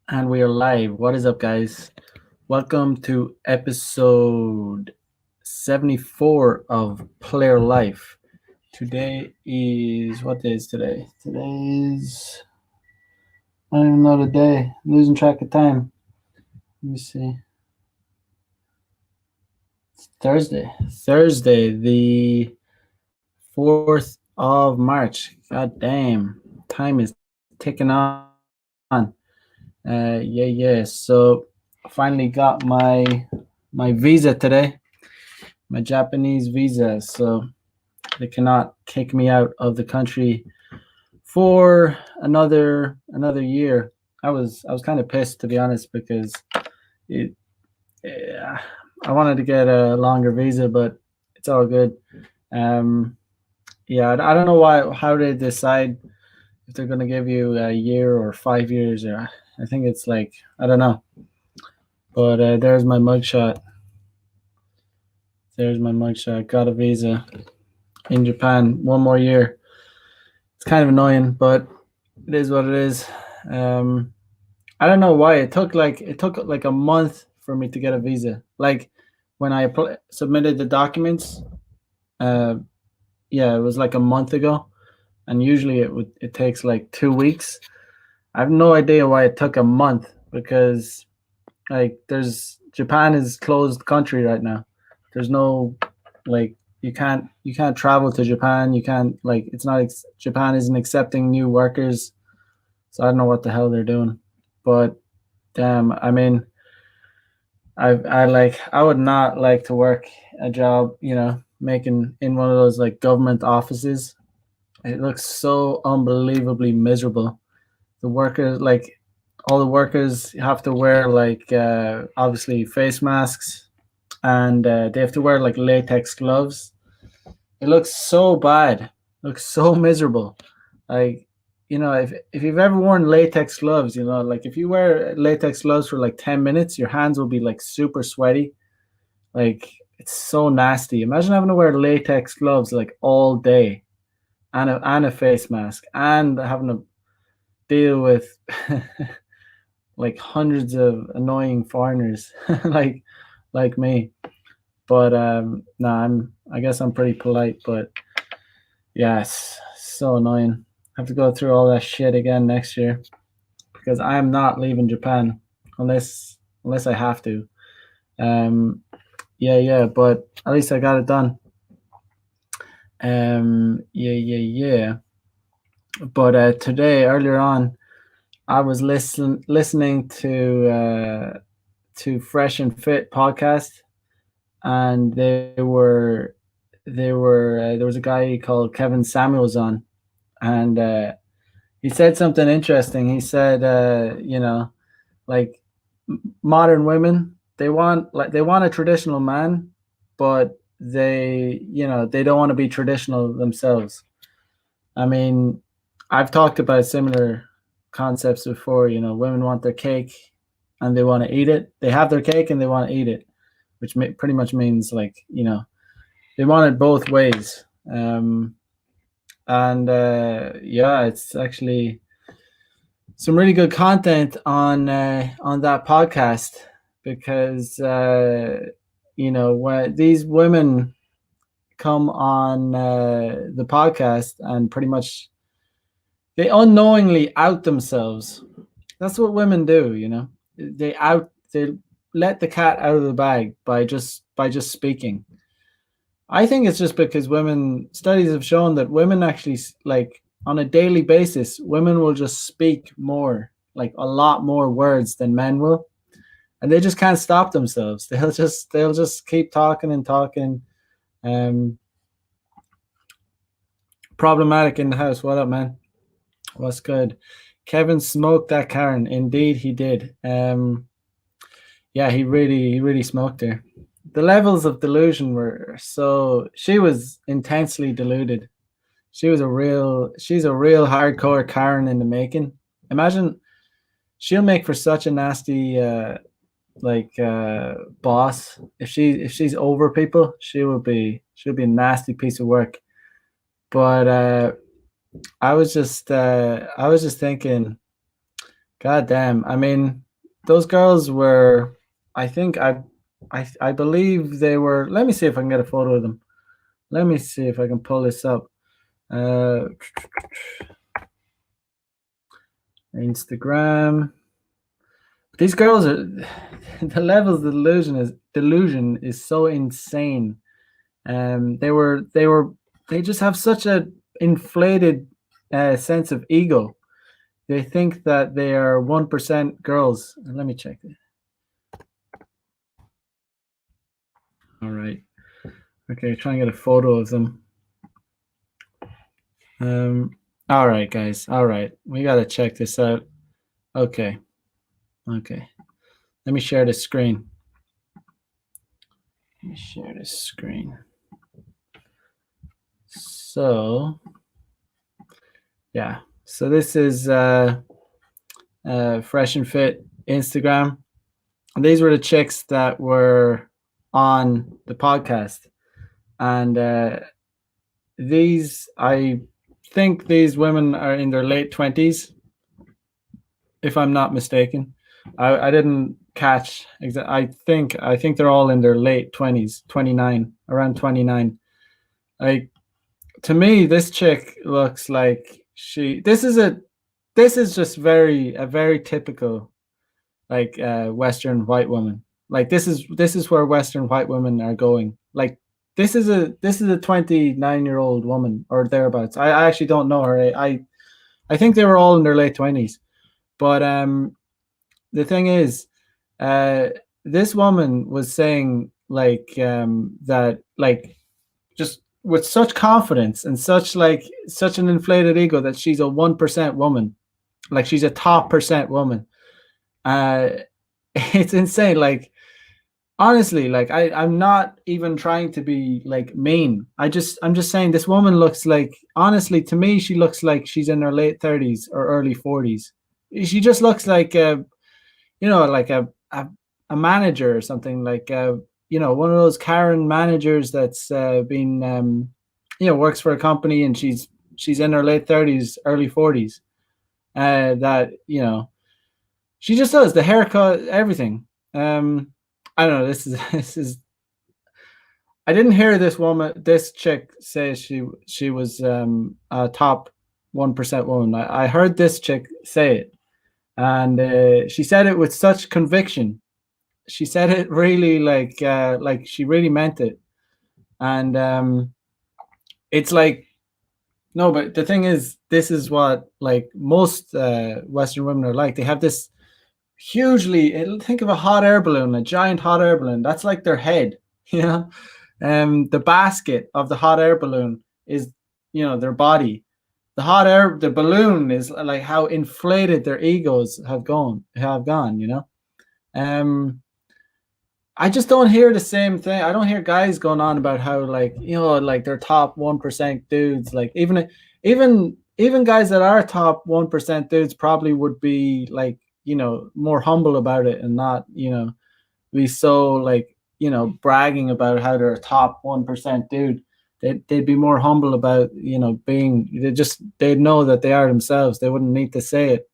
And we are live. What is up, guys? Welcome to episode 74 of Player Life. Today is what day is today? Today is I don't even know the day. I'm losing track of time. Let me see. It's Thursday. Thursday, the 4th of March. God damn. Time is ticking on. Yeah. So finally got my visa today, my Japanese visa. So they cannot kick me out of the country for another year. I was kind of pissed, to be honest, because it yeah, I wanted to get a longer visa, but it's all good. Um, yeah, I don't know why how they decide if they're going to give you a year or 5 years, or I think it's like I don't know. But there's my mugshot. There's my mugshot. Got a visa in Japan. One more year. It's kind of annoying, but it is what it is. Um, I don't know why it took like a month for me to get a visa. Like when I submitted the documents, uh, yeah, it was like a month ago, and usually it takes like 2 weeks. I have no idea why it took a month because like there's Japan is closed country right now. There's no like you can't travel to Japan. You can't like it's not Japan isn't accepting new workers. So I don't know what the hell they're doing. But damn, I mean, I would not like to work a job, making in one of those like government offices. It looks so unbelievably miserable. The workers like all the workers have to wear like obviously face masks, and they have to wear like latex gloves. It looks so bad. It looks so miserable. Like, if you've ever worn latex gloves, like if you wear latex gloves for like 10 minutes, your hands will be like super sweaty. Like it's so nasty. Imagine having to wear latex gloves like all day, and a face mask, and having to deal with like hundreds of annoying foreigners like like me. But no, I guess I'm pretty polite, but yes, so annoying. I have to go through all that shit again next year because I am not leaving Japan unless I have to. Um, yeah, but at least I got it done. Yeah. But today, earlier on, I was listening to Fresh and Fit podcast, and there was a guy called Kevin Samuels on, and he said something interesting. He said, like modern women, they want a traditional man, but they don't want to be traditional themselves. I mean, I've talked about similar concepts before. Women want their cake and they want to eat it. They have their cake and they want to eat it, which pretty much means like they want it both ways. And yeah, it's actually some really good content on that podcast because when these women come on the podcast and pretty much they unknowingly out themselves. That's what women do, they let the cat out of the bag by just speaking. I think it's just because women studies have shown that women actually like on a daily basis, women will just speak more, like a lot more words than men will, and they just can't stop themselves. They'll just keep talking and talking. Um, problematic in the house. What up, man? What's good? Kevin smoked that Karen. Indeed, he did. Yeah, he really smoked her. The levels of delusion were so. She was intensely deluded. She's a real hardcore Karen in the making. Imagine she'll make for such a nasty boss. If she's over people, she'll be a nasty piece of work. But I was just thinking, God damn. I mean, those girls were. I think I believe they were. Let me see if I can get a photo of them. Let me see if I can pull this up. Uh, Instagram. These girls are the levels of delusion is so insane. They just have such a inflated sense of ego. They think that they are 1% girls. Let me check it. All right. Okay, try and get a photo of them. All right, guys. All right, we gotta check this out. Okay. Okay. Let me share the screen. Let me share this screen. So, yeah. So this is Fresh and Fit Instagram. And these were the chicks that were on the podcast, and I think these women are in their late 20s, if I'm not mistaken. I didn't catch I think they're all in their late 20s, 29, around 29. Like, to me, this chick looks like this is just a very typical, like, Western white woman. Like, this is where Western white women are going. Like, this is a 29-year-old woman or thereabouts. I actually don't know her. I think they were all in their late 20s. But the thing is, uh, this woman was saying, like, that, like, just with such confidence and such an inflated ego, that she's a 1% woman, like she's a top percent woman. Uh, it's insane. Like, honestly, like, I'm not even trying to be like mean. I'm just saying this woman looks like, honestly, to me, she looks like she's in her late 30s or early 40s. She just looks like like a manager or something, like, one of those Karen managers that's been works for a company, and she's in her late 30s, early 40s. That, she just does the haircut, everything. I don't know. This is. I didn't hear this chick say she was a top 1% woman. I heard this chick say it, and she said it with such conviction. She said it really, like she really meant it, and it's like, no, but the thing is, this is what, like, most Western women are like. They have this think of a hot air balloon, a giant hot air balloon. That's like their head, you know. The basket of the hot air balloon is, their body. The balloon is like how inflated their egos have gone. I just don't hear the same thing. I don't hear guys going on about how, like, like, they're top 1% dudes. Like, even guys that are top 1% dudes probably would be, like, more humble about it, and not, be so, like, bragging about how they're a top 1% dude. They'd be more humble about, being, they'd know that they are themselves. They wouldn't need to say it.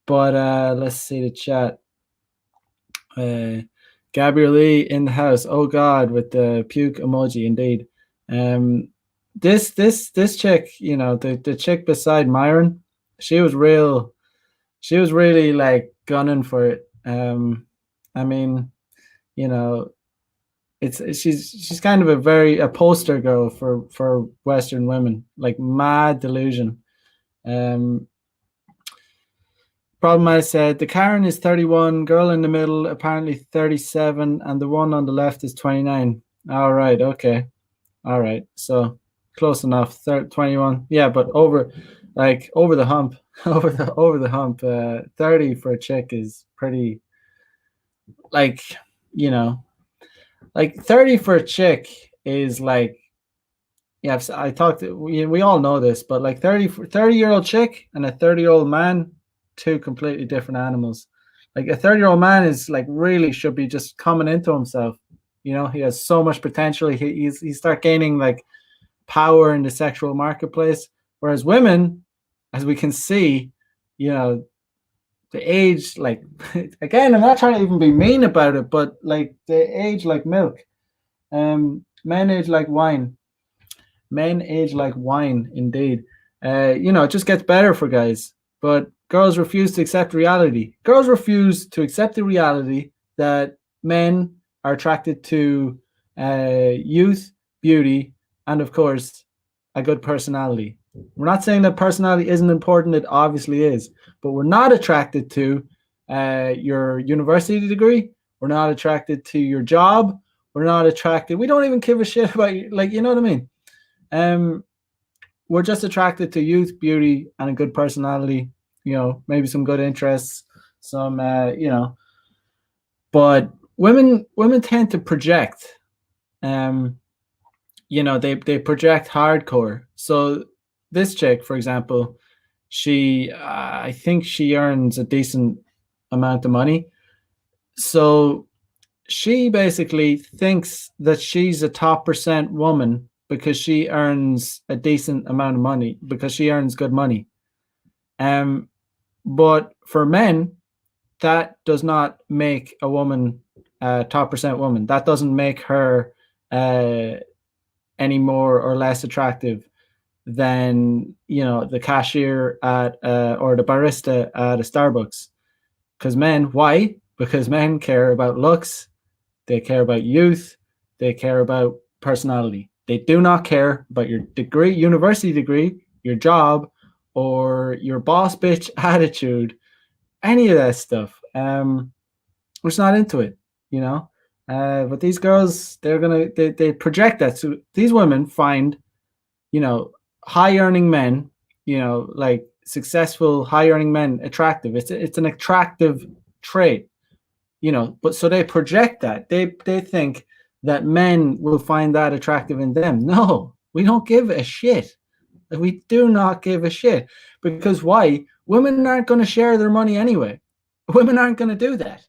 But let's see the chat. Gabriel Lee in the house. Oh God, with the puke emoji, indeed. This chick, the chick beside Myron, she was real. She was really, like, gunning for it. I mean, she's kind of a poster girl for Western women, like, mad delusion. Problem, I said, the Karen is 31, girl in the middle apparently 37, and the one on the left is 29. All right, okay. All right, so close enough. 21. Yeah, but over the hump. over the hump. 30 for a chick is pretty, like, like, 30 for a chick is like, yeah, we all know this, but, like, 30-year-old chick and a 30-year-old man, two completely different animals. Like, a 30-year-old man is, like, really should be just coming into himself. He has so much potential. He start gaining, like, power in the sexual marketplace. Whereas women, as we can see, you know, the age like again, I'm not trying to even be mean about it, but like they age like milk. Men age like wine. Men age like wine, indeed. It just gets better for guys, but girls refuse to accept reality. Girls refuse to accept the reality that men are attracted to youth, beauty, and of course, a good personality. We're not saying that personality isn't important, it obviously is, but we're not attracted to your university degree. We're not attracted to your job. We're not attracted. We don't even give a shit about you. Like, you know what I mean? Um, we're just attracted to youth, beauty, and a good personality. Maybe some good interests, some But women tend to project. Um, they project hardcore. So this chick, for example, she I think she earns a decent amount of money. So she basically thinks that she's a top percent woman because she earns a decent amount of money, because she earns good money. Um, but for men, that does not make a woman a top percent woman. That doesn't make her uh, any more or less attractive than the cashier at or the barista at a Starbucks. Because men, why? Because men care about looks, they care about youth, they care about personality. They do not care about your degree, university degree, your job, or your boss bitch attitude, any of that stuff. We're just not into it, you know. But these girls, they project that. So these women find, you know, high earning men, like successful high earning men attractive. It's an attractive trait, but so they project that. They think that men will find that attractive in them. No, we don't give a shit. Like, we do not give a shit. Because why? Women aren't going to share their money anyway. Women aren't going to do that.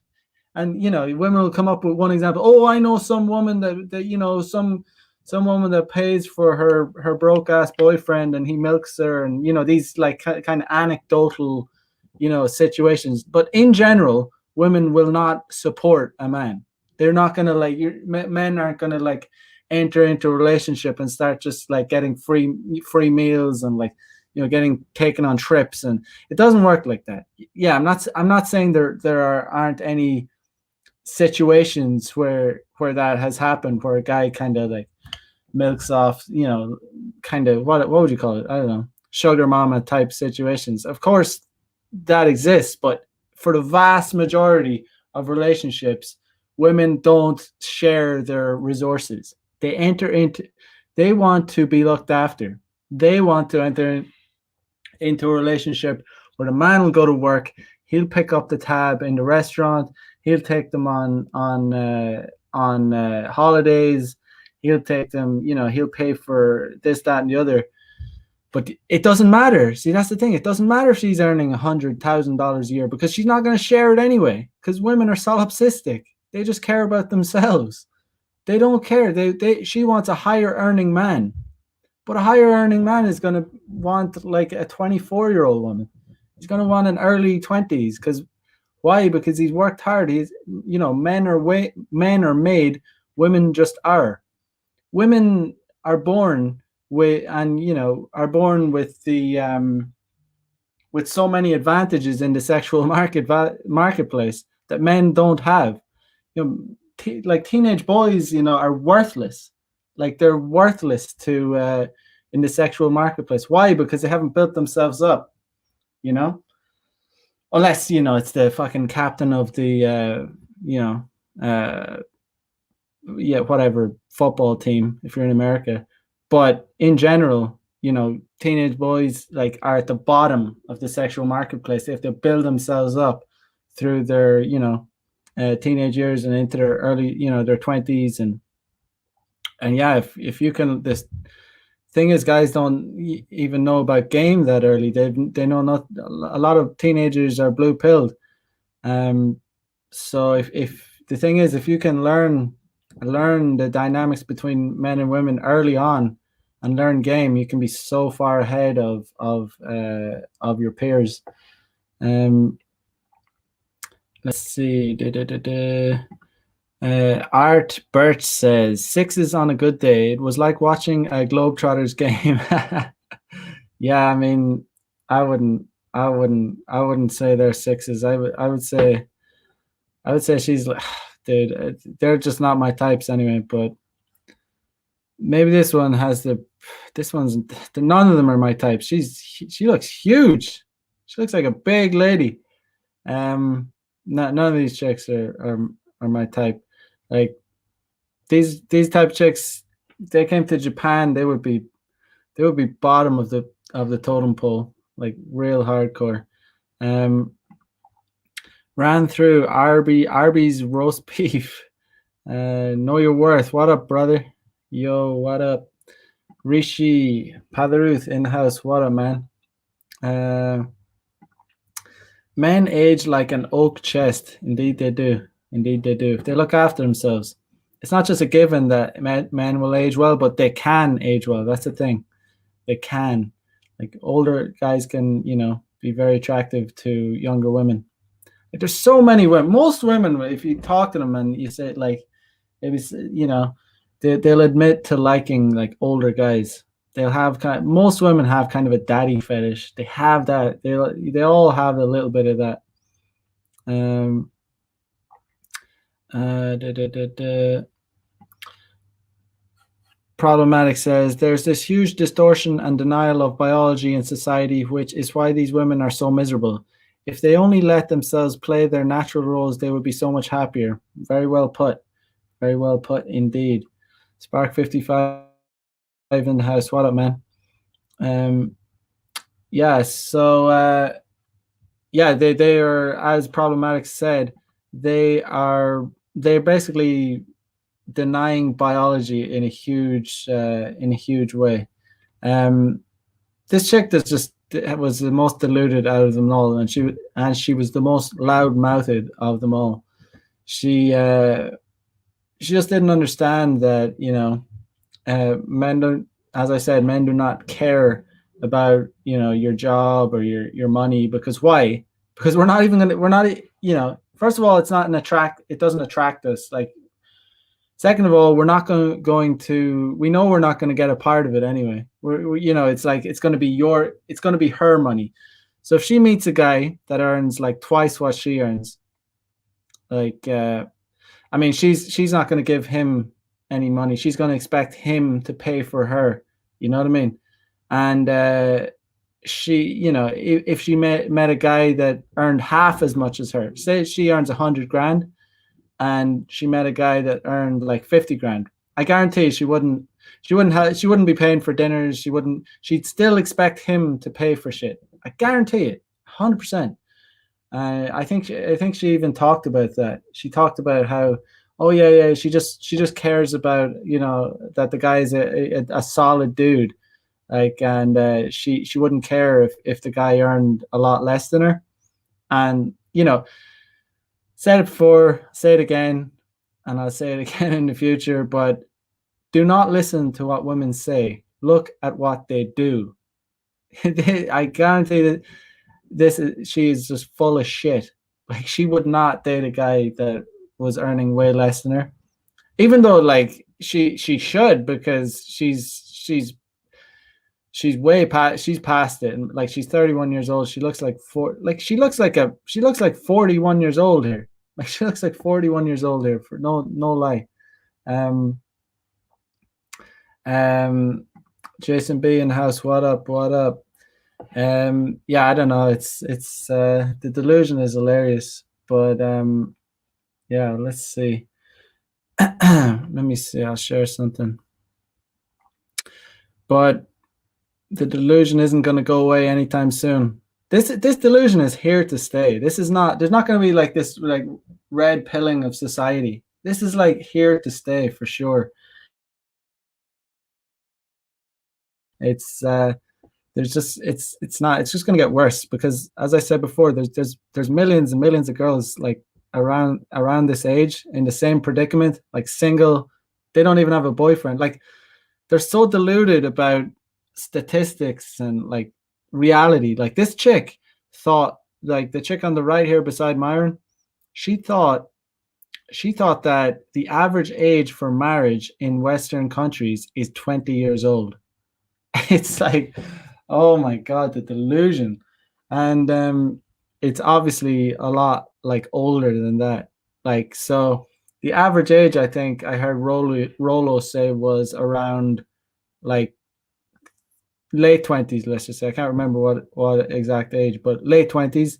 And women will come up with one example. Oh, I know some woman that some woman that pays for her broke ass boyfriend and he milks her, and these like kind of anecdotal situations. But in general, women will not support a man. They're not gonna like men aren't gonna like enter into a relationship and start just like getting free meals and like getting taken on trips, and it doesn't work like that. Yeah, I'm not saying aren't any situations where that has happened, where a guy kind of like milks off, kind of what would you call it? I don't know, sugar mama type situations. Of course, that exists, but for the vast majority of relationships, women don't share their resources. They want to be looked after. They want to enter into a relationship where the man will go to work, he'll pick up the tab in the restaurant, he'll take them on holidays, he'll take them, he'll pay for this, that, and the other. But it doesn't matter. See, that's the thing. It doesn't matter if she's earning $100,000 a year, because she's not going to share it anyway. Because women are solipsistic. They just care about themselves. They don't care. She wants a higher earning man. But a higher earning man is going to want like a 24-year-old woman. He's going to want an early 20s. Because why? Because he's worked hard. Men are made. Women just are. Women are born with, and are born with the with so many advantages in the sexual marketplace that men don't have. Like teenage boys, are worthless. Like, they're worthless to in the sexual marketplace. Why? Because they haven't built themselves up. Unless it's the fucking captain of the whatever football team if you're in America. But in general, teenage boys like are at the bottom of the sexual marketplace. They have to build themselves up through their teenage years and into their early their 20s, and yeah, if you can. This thing is, guys don't even know about game that early. They know not. A lot of teenagers are blue pilled. So if the thing is, if you can learn the dynamics between men and women early on and learn game, you can be so far ahead of your peers. Let's see. Art Birch says sixes on a good day. It was like watching a Globetrotters game. Yeah, I mean, I wouldn't, I wouldn't say they're sixes. I would say she's like, dude, they're just not my types anyway. But maybe this one has this one's, none of them are my type. She looks huge. She looks like a big lady. None of these chicks are my type. Like these type chicks, they came to Japan, they would be bottom of the totem pole, like real hardcore. Um, ran through Arby's roast beef. Know your worth. What up, brother? Yo, what up? Rishi Padaruth in the house. What up, man? Uh, Men age like an oak chest. Indeed, they do. Indeed, they do. If they look after themselves, it's not just a given that men will age well, but they can age well. That's the thing. They can. Like older guys can, be very attractive to younger women. Like there's so many women. Most women, if you talk to them and you say like, maybe they'll admit to liking like older guys. They'll have most women have kind of a daddy fetish. They have that. They all have a little bit of that. Um. Da, da, da, da. Problematic says there's this huge distortion and denial of biology in society, which is why these women are so miserable. If they only let themselves play their natural roles, they would be so much happier. Very well put. Very well put indeed. Spark 55 in the house. What up, man? Yeah, so yeah, they are, as Problematic said, they're basically denying biology in a huge way. This chick that just was the most deluded out of them all, and she was the most loud-mouthed of them all. She just didn't understand that men don't, as I said, men do not care about your job or your money, because why? Because we're not, first of all, it doesn't attract us. Like, second of all, we're not going to, we know we're not going to get a part of it anyway. It's like, it's going to be her money. So if she meets a guy that earns like twice what she earns, like, I mean, she's not going to give him any money. She's going to expect him to pay for her. You know what I mean? And if she met a guy that earned half as much as her, say she earns 100 grand, and she met a guy that earned like 50 grand, I guarantee she wouldn't be paying for dinners. She'd still expect him to pay for shit. I guarantee it, 100%. I think she even talked about that. She talked about how, oh yeah, she just cares about that the guy is a solid dude, like, and she wouldn't care if the guy earned a lot less than her. And said it before, say it again, and I'll say it again in the future. But do not listen to what women say. Look at what they do. I guarantee that she is just full of shit. Like, she would not date a guy that was earning way less than her, even though like she should, because she's past it, and like she's 31 years old. She looks like 41 years old here. Like, she looks like 41 years old here, for no lie. Jason B in the house. What up? Yeah, I don't know. It's the delusion is hilarious, but yeah, let's see. Let me see. I'll share something. But the delusion isn't going to go away anytime soon. This delusion is here to stay. There's not going to be like this like red pilling of society. This is like here to stay for sure. It's it's just going to get worse, because, as I said before, there's millions and millions of girls like around this age in the same predicament, like single. They don't even have a boyfriend. Like, they're so deluded about statistics and like reality. Like, this chick thought, like the chick on the right here beside Myron, She thought she thought that the average age for marriage in Western countries is 20 years old. It's like, oh my God, the delusion. And it's obviously a lot like older than that. Like, so the average age, I think I heard Rolo say, was around like late 20s, let's just say. I can't remember what exact age, but late 20s.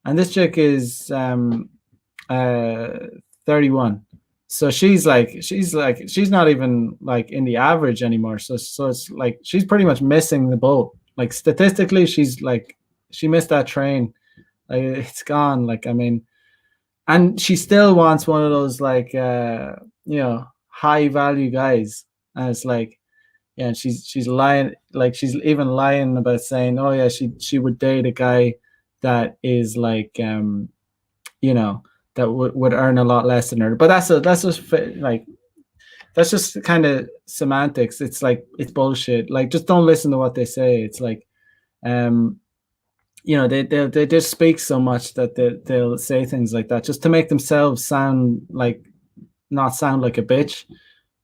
And this chick is uh 31. So she's not even like in the average anymore. So it's like she's pretty much missing the boat. Like statistically, she's like she missed that train. Like it's gone. Like I mean, and she still wants one of those like high value guys. And it's like, yeah, she's lying, like she's even lying about saying, oh yeah, she would date a guy that is like you know, that would earn a lot less than her. But that's just like that's just kind of semantics. It's like it's bullshit. Like just don't listen to what they say. It's like um they just speak so much that they'll say things like that just to make themselves sound like not sound like a bitch.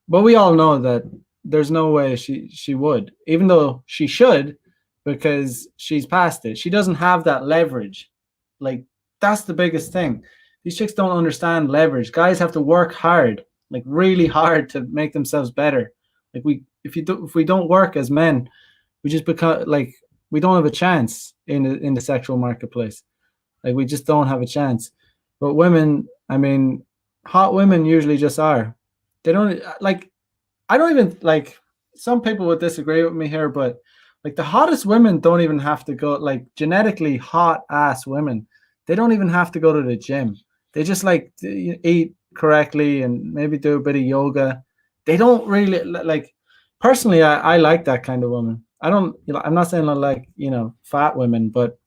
But we all know that there's no way she would, even though she should, because she's past it. She doesn't have that leverage. Like that's the biggest thing. These chicks don't understand leverage. Guys have to work hard, like really hard, to make themselves better. Like if we don't work as men, we just become like we don't have a chance in the sexual marketplace. Like we just don't have a chance. But women, I mean, hot women usually just are. They don't like I don't even like some people would disagree with me here, but like the hottest women don't even have to go like genetically hot ass women. They don't even have to go to the gym. They just like eat correctly and maybe do a bit of yoga. They don't really like personally I like that kind of woman. I don't I'm not saying I like, fat women, but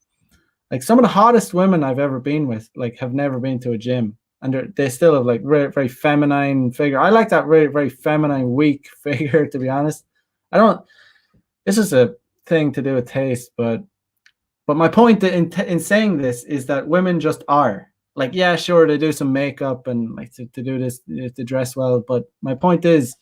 like some of the hottest women I've ever been with, like have never been to a gym, and they still have like very very feminine figure. I like that very very feminine weak figure. To be honest, I don't. This is a thing to do with taste, but my point in saying this is that women just are like, yeah, sure, they do some makeup and like to do this to dress well, but my point is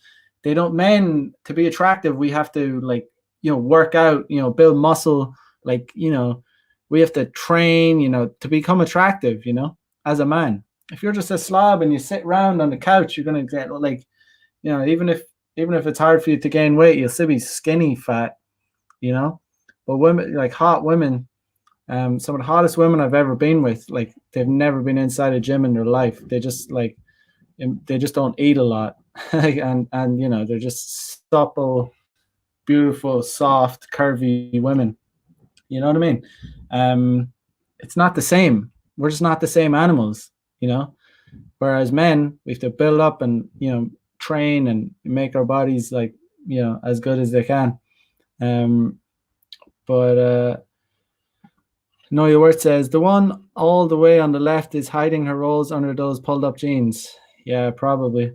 they don't. Men, to be attractive, we have to like work out, build muscle, like we have to train, to become attractive, as a man. If you're just a slob and you sit around on the couch, you're gonna get like, even if it's hard for you to gain weight, you'll still be skinny fat, you know. But women, like hot women, some of the hottest women I've ever been with, like they've never been inside a gym in their life. They just like they just don't eat a lot, and they're just supple, beautiful, soft, curvy women. You know what I mean? It's not the same. We're just not the same animals, you know. Whereas men, we have to build up and train and make our bodies like as good as they can. Um, but Know Your Worth says the one all the way on the left is hiding her rolls under those pulled up jeans. Yeah, probably.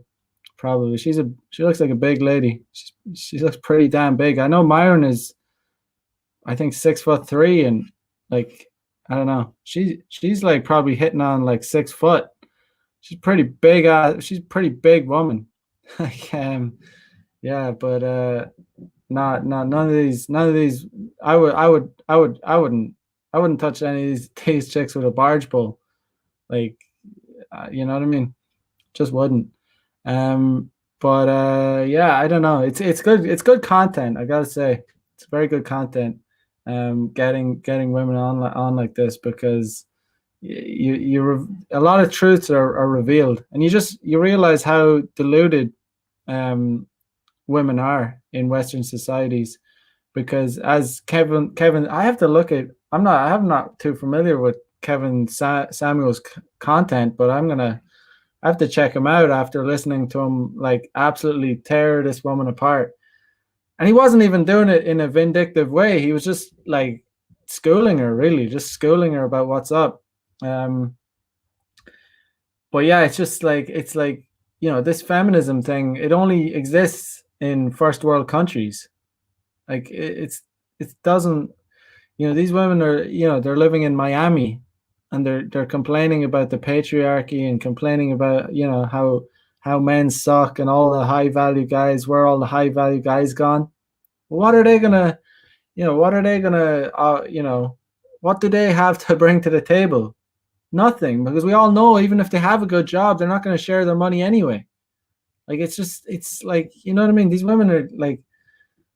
She looks like a big lady. She looks pretty damn big. I know Myron is, I think 6'3" and like I don't know. She's like probably hitting on like 6 foot. She's pretty big. She's a pretty big woman. Like yeah, but not none of these. I wouldn't touch any of these chicks with a barge pole. Like you know what I mean? Just wouldn't. Um, but yeah, I don't know. It's good. It's good content. I gotta say, it's very good content. Getting women on like this because a lot of truths are revealed, and you realize how deluded um women are in Western societies. Because as Kevin, I have to look at. I'm not too familiar with Kevin Samuel's content, but I have to check him out after listening to him like absolutely tear this woman apart. And he wasn't even doing it in a vindictive way. He was just like schooling her, really, just schooling her about what's up. Um, but yeah, it's like this feminism thing. It only exists in first world countries. Like it doesn't. These women are they're living in Miami. and they're complaining about the patriarchy and complaining about, you know, how men suck and all the high value guys, where all the high value guys gone. What are they gonna, you know, what are they gonna, you know, what do they have to bring to the table? Nothing, because we all know even if they have a good job, they're not going to share their money anyway. Like it's just, it's like, you know what I mean? These women are like,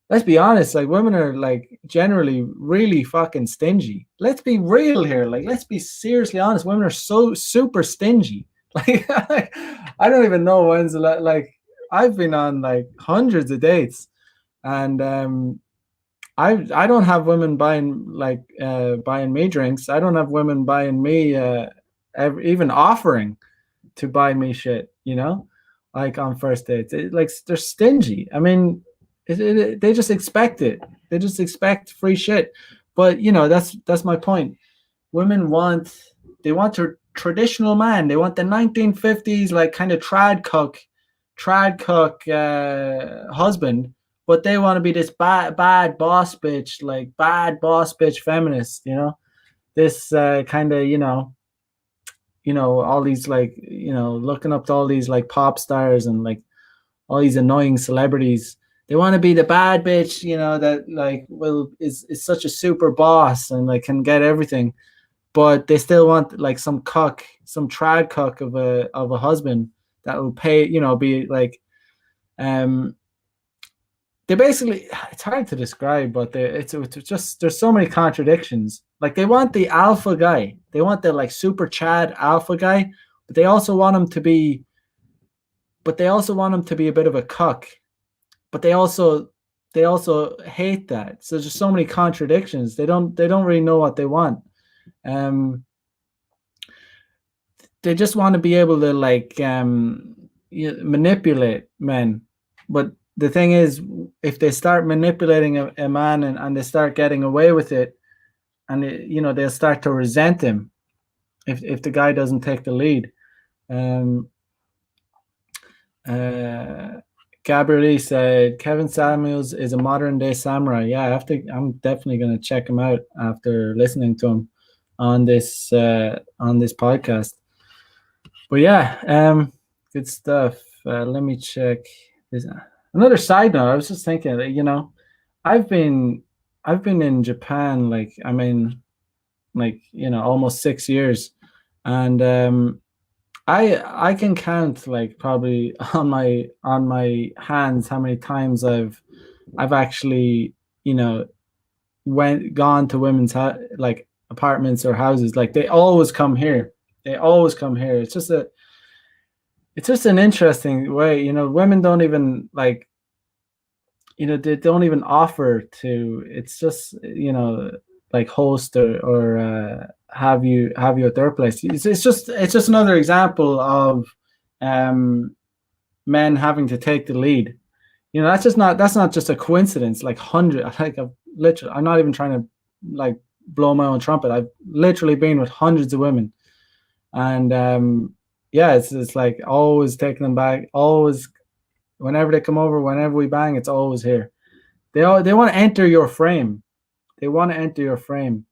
let's be honest, like women are like generally really fucking stingy. Let's be real here. Like, let's be seriously honest. Women are so super stingy. Like, I don't even know when's the like, I've been on like hundreds of dates, and I don't have women buying like buying me drinks. I don't have women buying me even offering to buy me shit, you know, like on first dates. Like they're stingy. I mean, they just expect it. They just expect free shit. But you know, that's my point. Women want, they want a traditional man. They want the 1950s like kind of trad cook husband, but they want to be this bad boss bitch, like bad boss bitch feminist. You know, this kind of, you know, all these like, you know, looking up to all these like pop stars and like all these annoying celebrities. They want to be the bad bitch, you know, that like is such a super boss and like can get everything, but they still want like some cuck, some trad cuck of a husband that will pay, you know, be like, um, they basically, it's hard to describe, but it's just, there's so many contradictions. Like they want the alpha guy, they want the like super chad alpha guy, but they also want him to be, a bit of a cuck, but they also hate that. So there's just so many contradictions. They don't really know what they want. Um, they just want to be able to like manipulate men, but the thing is, if they start manipulating a man, and they start getting away with it, and you know, they'll start to resent him if the guy doesn't take the lead. um uh Gabrielle said Kevin Samuels is a modern day samurai. Yeah, I'm definitely going to check him out after listening to him on this podcast. But yeah, good stuff. Let me check this. Another side note, I was just thinking that, you know, I've been I've been in Japan, like, I mean, like, you know, almost 6 years, and I can count like probably on my hands how many times I've actually, you know, gone to women's like apartments or houses. Like they always come here. They always come here. It's just an interesting way, you know. Women don't even like, you know, they don't even offer to. It's just, you know, like host or have you at their place. It's just another example of um, men having to take the lead. You know, that's not just a coincidence. Like hundred, like I've literally, I'm not even trying to like blow my own trumpet. I've literally been with hundreds of women, and yeah, it's like always taking them back. Always, whenever they come over, whenever we bang, it's always here. They want to enter your frame. They want to enter your frame.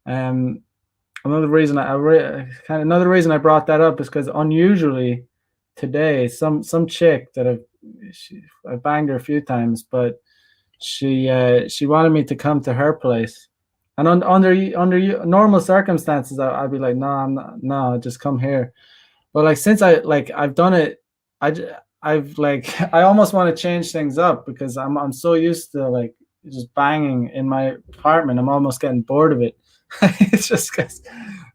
Um, another reason another reason I brought that up is because unusually today, some chick that I banged her a few times, but she wanted me to come to her place, and under normal circumstances, I'd be like, no, I'm not, no, just come here. But like since I've done it, I've like I almost want to change things up because I'm so used to like just banging in my apartment. I'm almost getting bored of it. It's just because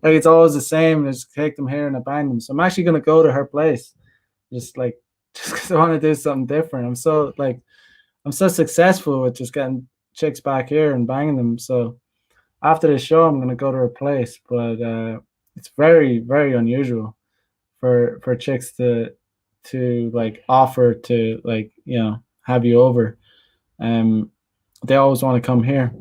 like it's always the same. I just take them here and I bang them. So I'm actually gonna go to her place, just like just because I want to do something different. I'm so successful with just getting chicks back here and banging them. So after the show, I'm gonna go to her place, but it's very very unusual for chicks to like offer to like, you know, have you over. Um, they always want to come here.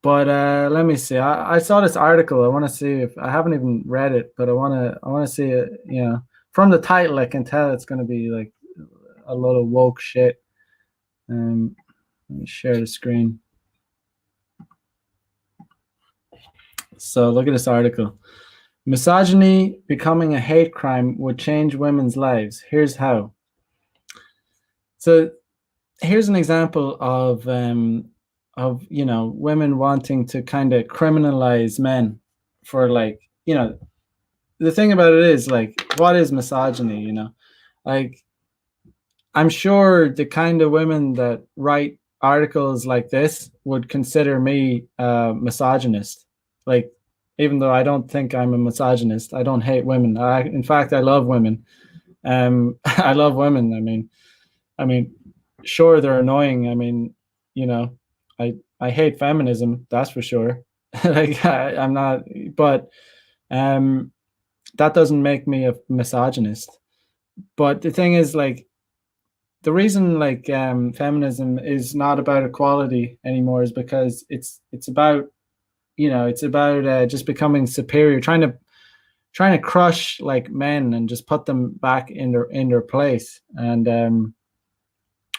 But let me see. I saw this article. I want to see if I haven't even read it, but I want to see it. You know, from the title, I can tell it's going to be like a lot of woke shit. Let me share the screen. So look at this article. Misogyny becoming a hate crime would change women's lives. Here's how. So here's an example of women wanting to kind of criminalize men for like the thing about it is like what is misogyny, like I'm sure the kind of women that write articles like this would consider me a misogynist. Like, even though I don't think I'm a misogynist, I don't hate women. In fact, I love women. I love women. I mean, sure they're annoying. You know, I hate feminism. That's for sure. Like, I'm not, but um, that doesn't make me a misogynist. But the thing is, like, the reason like feminism is not about equality anymore is because it's about just becoming superior, trying to crush like men and just put them back in their place. And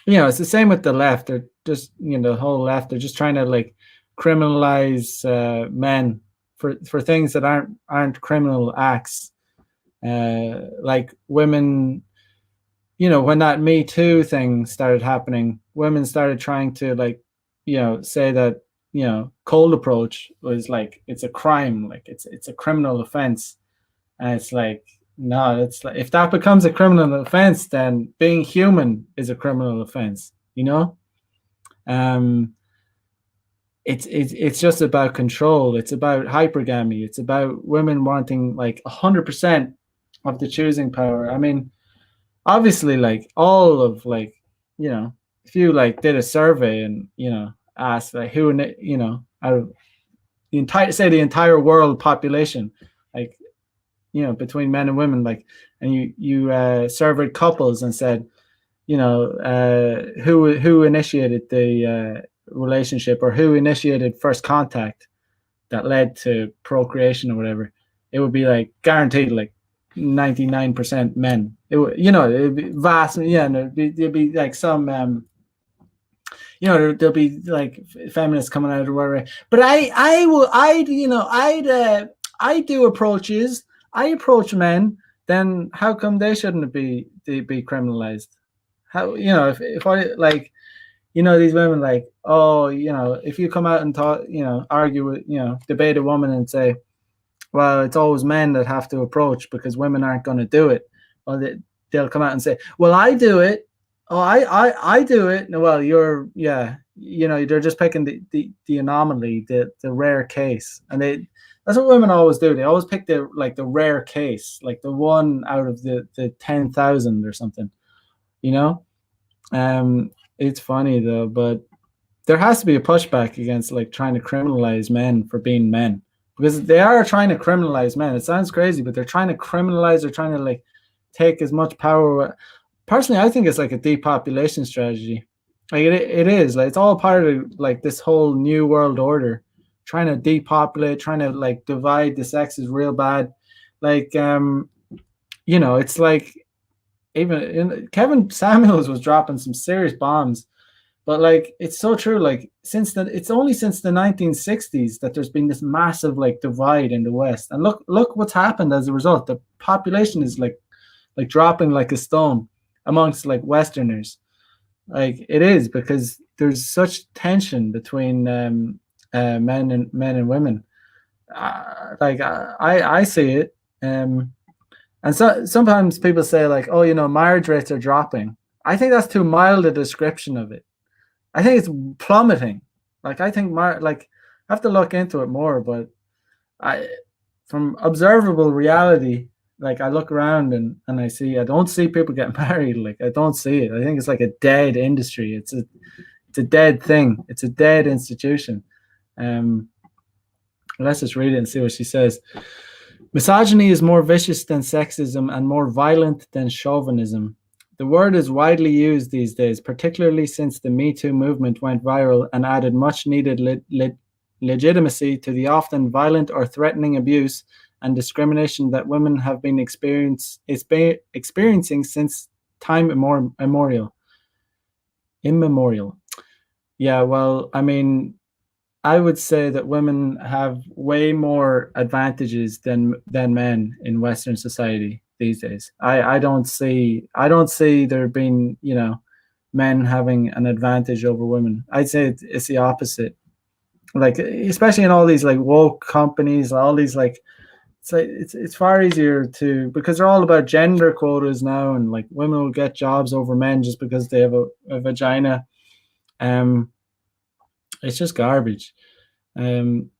it's the same with the left. They're just the whole left. They're just trying to like criminalize men for things that aren't criminal acts. Like women, when that Me Too thing started happening, women started trying to like, say that, cold approach was like it's a crime, like it's a criminal offense. And it's like, no, it's like if that becomes a criminal offense, then being human is a criminal offense, you know? Um it's just about control. It's about hypergamy. It's about women wanting like 100% of the choosing power. I mean, obviously like all of like if you like did a survey and asked like who out of the entire world population, like between men and women, like, and you surveyed couples and said who initiated the relationship, or who initiated first contact that led to procreation or whatever, it would be like guaranteed like 99% men. It would, it'd be vast, yeah, and there'd be like some, there'll be like feminists coming out or whatever. But I will, I do approaches. I approach men. Then how come they shouldn't be criminalized? How, if I like, these women like, oh, if you come out and talk, argue with, debate a woman and say, well, it's always men that have to approach because women aren't going to do it. Well, they'll come out and say, well, I do it. Oh, I do it. No, well, yeah, they're just picking the anomaly, the rare case. And that's what women always do. They always pick the rare case, like the one out of the 10,000 or something, you know? It's funny though, but there has to be a pushback against like trying to criminalize men for being men, because they are trying to criminalize men. It sounds crazy, but they're trying to criminalize. They're trying to like take as much power. Personally, I think it's like a depopulation strategy. Like it is like it's all part of like this whole new world order, trying to depopulate, trying to like divide the sexes real bad. Like it's like Kevin Samuels was dropping some serious bombs. But like it's so true. Like it's only since the 1960s that there's been this massive like divide in the West. And look what's happened as a result. The population is like dropping like a stone amongst like Westerners. Like it is, because there's such tension between men and women. I see it. And so sometimes people say like, oh, marriage rates are dropping. I think that's too mild a description of it. I think it's plummeting. Like I think like I have to look into it more, but I, from observable reality, like I look around and I don't see people get married. Like I don't see it. I think it's like a dead industry. It's a dead thing. It's a dead institution. Um, let's just read it and see what she says. Misogyny is more vicious than sexism and more violent than chauvinism. The word is widely used these days, particularly since the Me Too movement went viral and added much needed legitimacy to the often violent or threatening abuse and discrimination that women have been experiencing since time immemorial. Yeah, well, I mean, I would say that women have way more advantages than men in Western society these days. I don't see there being, men having an advantage over women. I'd say it's the opposite. Like especially in all these like woke companies, all these like it's far easier to, because they're all about gender quotas now, and like women will get jobs over men just because they have a vagina. Um, it's just garbage. Um,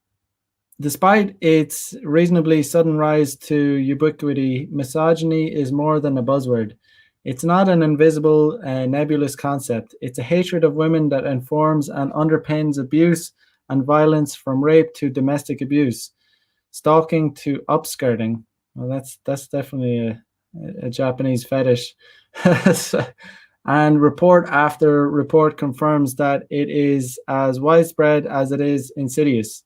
Despite its reasonably sudden rise to ubiquity, misogyny is more than a buzzword. It's not an invisible, nebulous concept. It's a hatred of women that informs and underpins abuse and violence, from rape to domestic abuse, stalking to upskirting. Well, that's definitely a Japanese fetish. And report after report confirms that it is as widespread as it is insidious.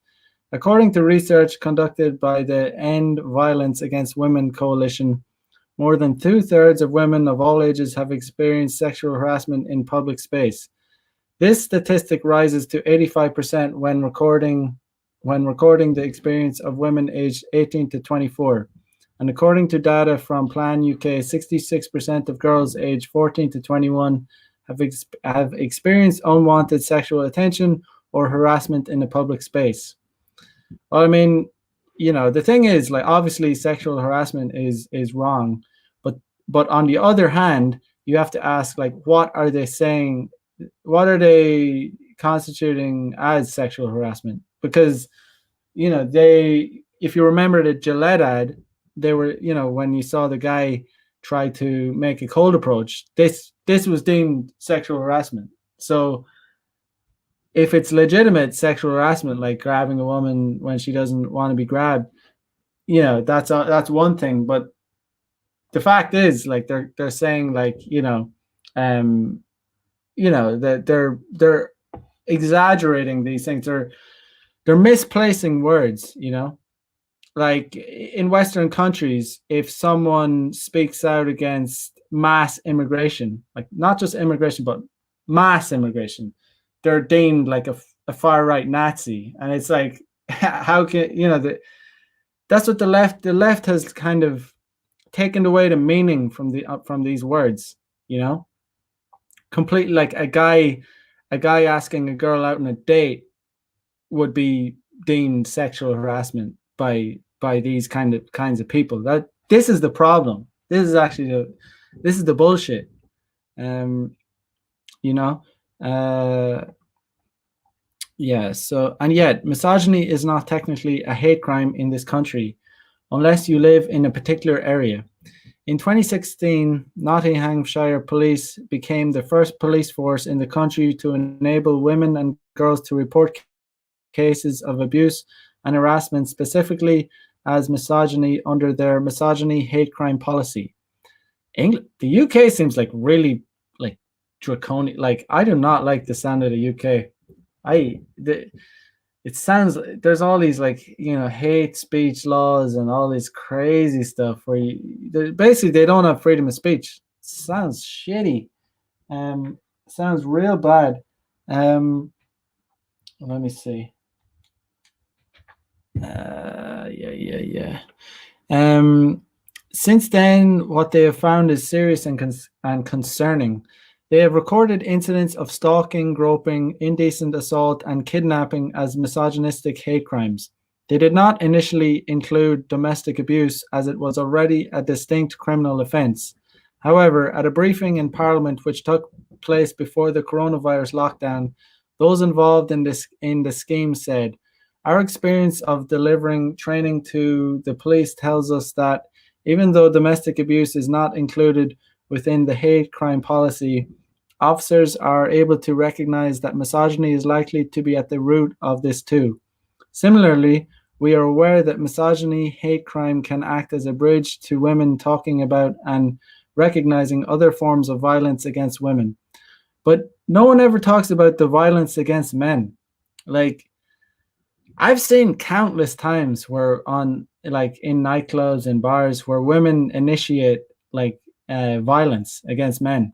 According to research conducted by the End Violence Against Women Coalition, more than two-thirds of women of all ages have experienced sexual harassment in public space. This statistic rises to 85% when recording the experience of women aged 18 to 24. And according to data from Plan UK, 66% of girls aged 14 to 21 have experienced unwanted sexual attention or harassment in a public space. Well, I mean, the thing is, like, obviously, sexual harassment is wrong, but on the other hand, you have to ask, like, what are they saying? What are they constituting as sexual harassment? Because if you remember the Gillette ad, they were, when you saw the guy try to make a cold approach, this was deemed sexual harassment. So if it's legitimate sexual harassment, like grabbing a woman when she doesn't want to be grabbed, that's one thing. But the fact is, like, they're saying, like, that they're exaggerating these things. They're misplacing words. Like in Western countries, if someone speaks out against mass immigration, like not just immigration but mass immigration, they're deemed like a far right Nazi. And it's like, how can that's what the left has kind of taken away the meaning from these words. You know, completely. Like a guy asking a girl out on a date would be deemed sexual harassment by these kinds of people. That this is the problem. This is the bullshit. Um, you know. Uh, Yeah, so, and yet, misogyny is not technically a hate crime in this country unless you live in a particular area. In 2016, Nottinghamshire Police became the first police force in the country to enable women and girls to report cases of abuse and harassment, specifically as misogyny, under their misogyny hate crime policy. The UK seems like really like draconian. Like, I do not like the sound of the UK. It sounds, there's all these, like, hate speech laws and all this crazy stuff where basically they don't have freedom of speech. Sounds shitty. Sounds real bad. Let me see. Yeah. Since then, what they have found is serious and concerning. They have recorded incidents of stalking, groping, indecent assault, and kidnapping as misogynistic hate crimes. They did not initially include domestic abuse, as it was already a distinct criminal offence. However, at a briefing in Parliament which took place before the coronavirus lockdown, those involved in the scheme said, "Our experience of delivering training to the police tells us that even though domestic abuse is not included within the hate crime policy, officers are able to recognize that misogyny is likely to be at the root of this too. Similarly, we are aware that misogyny hate crime can act as a bridge to women talking about and recognizing other forms of violence against women. But no one ever talks about the violence against men. Like, I've seen countless times where like in nightclubs and bars where women initiate like violence against men,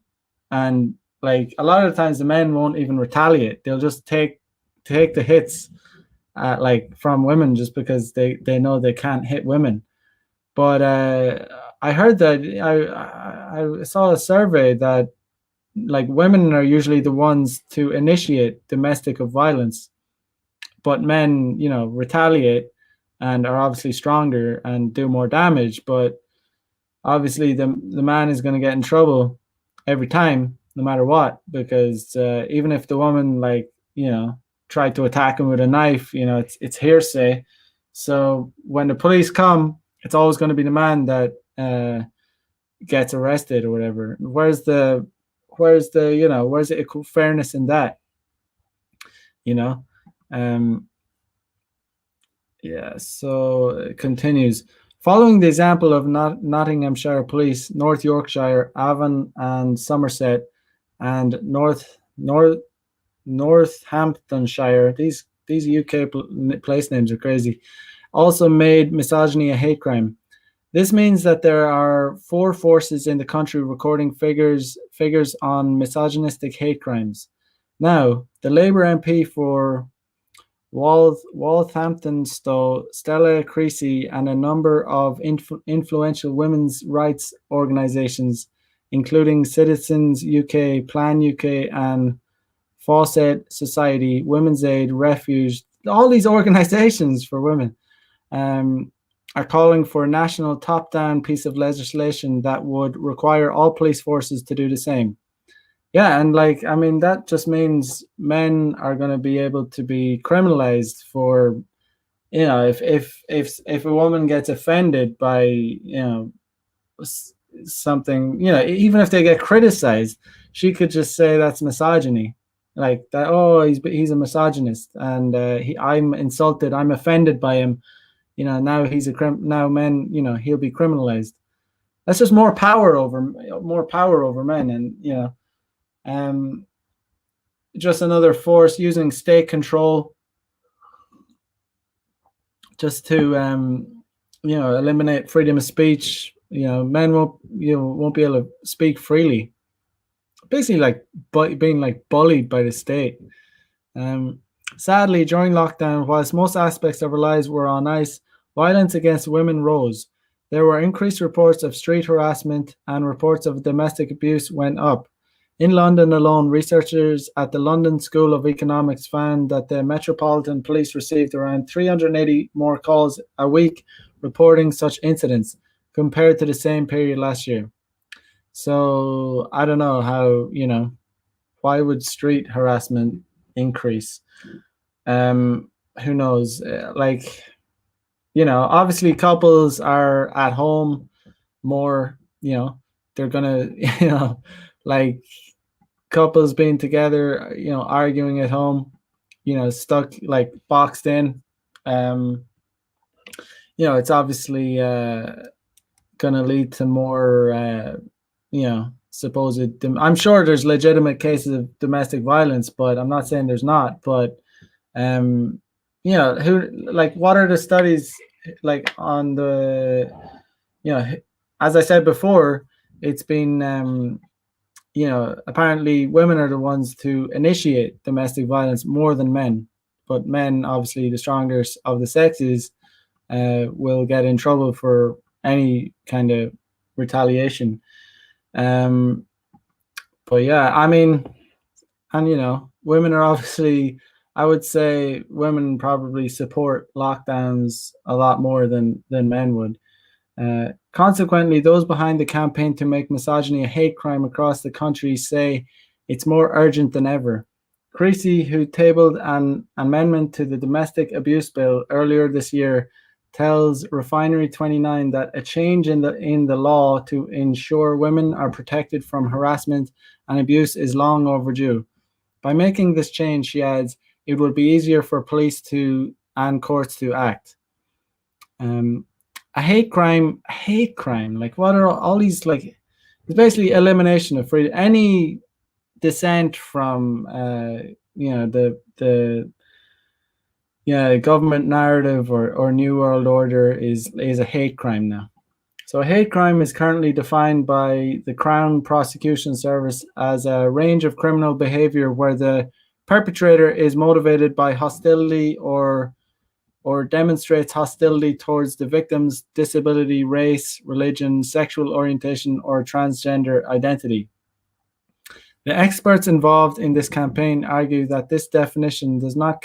and like a lot of times the men won't even retaliate. They'll just take the hits like from women just because they know they can't hit women. But I heard that I saw a survey that like women are usually the ones to initiate domestic violence, but men, retaliate and are obviously stronger and do more damage. But obviously, the man is going to get in trouble every time, no matter what, because even if the woman tried to attack him with a knife, it's hearsay. So when the police come, it's always going to be the man that gets arrested or whatever. Where's the equal fairness in that? You know, um, yeah. So it continues. Following the example of Nottinghamshire Police, North Yorkshire, Avon, and Somerset, and Northamptonshire, these UK place names are crazy, also made misogyny a hate crime. This means that there are 4 forces in the country recording figures on misogynistic hate crimes. Now, the Labour MP for Walthamptonstow, Stella Creasy, and a number of influential women's rights organisations, including Citizens UK, Plan UK, and Fawcett Society, Women's Aid, Refuge, all these organisations for women, are calling for a national top-down piece of legislation that would require all police forces to do the same. Yeah, and that just means men are going to be able to be criminalized for, if a woman gets offended by, something, even if they get criticized, she could just say that's misogyny, like that. Oh, he's a misogynist, and I'm insulted, I'm offended by him. Now he's now men, he'll be criminalized. That's just more power over men, and um, just another force using state control just to eliminate freedom of speech. Men won't be able to speak freely. Basically, like being like bullied by the state. Sadly, during lockdown, whilst most aspects of our lives were on ice, violence against women rose. There were increased reports of street harassment, and reports of domestic abuse went up. In London alone, researchers at the London School of Economics found that the Metropolitan Police received around 380 more calls a week reporting such incidents compared to the same period last year. So I don't know how, why would street harassment increase? Who knows? Obviously couples are at home more, they're gonna, like couples being together, arguing at home, stuck, like boxed in. It's obviously gonna lead to more, supposed. I'm sure there's legitimate cases of domestic violence, but I'm not saying there's not. But what are the studies like on the, as I said before, it's been apparently women are the ones to initiate domestic violence more than men, but men, obviously the strongest of the sexes, will get in trouble for any kind of retaliation. But yeah, and women are obviously, I would say women probably support lockdowns a lot more than men would. Consequently, those behind the campaign to make misogyny a hate crime across the country say it's more urgent than ever. Creasy, who tabled an amendment to the domestic abuse bill earlier this year, tells Refinery 29 that a change in the law to ensure women are protected from harassment and abuse is long overdue. By making this change, she adds, it will be easier for police and courts to act. A hate crime. Like, what are all these, like, it's basically elimination of freedom. Any dissent from the government narrative or New World Order is a hate crime now. So a hate crime is currently defined by the Crown Prosecution Service as a range of criminal behavior where the perpetrator is motivated by hostility or or demonstrates hostility towards the victim's disability, race, religion, sexual orientation, or transgender identity. The experts involved in this campaign argue that this definition does not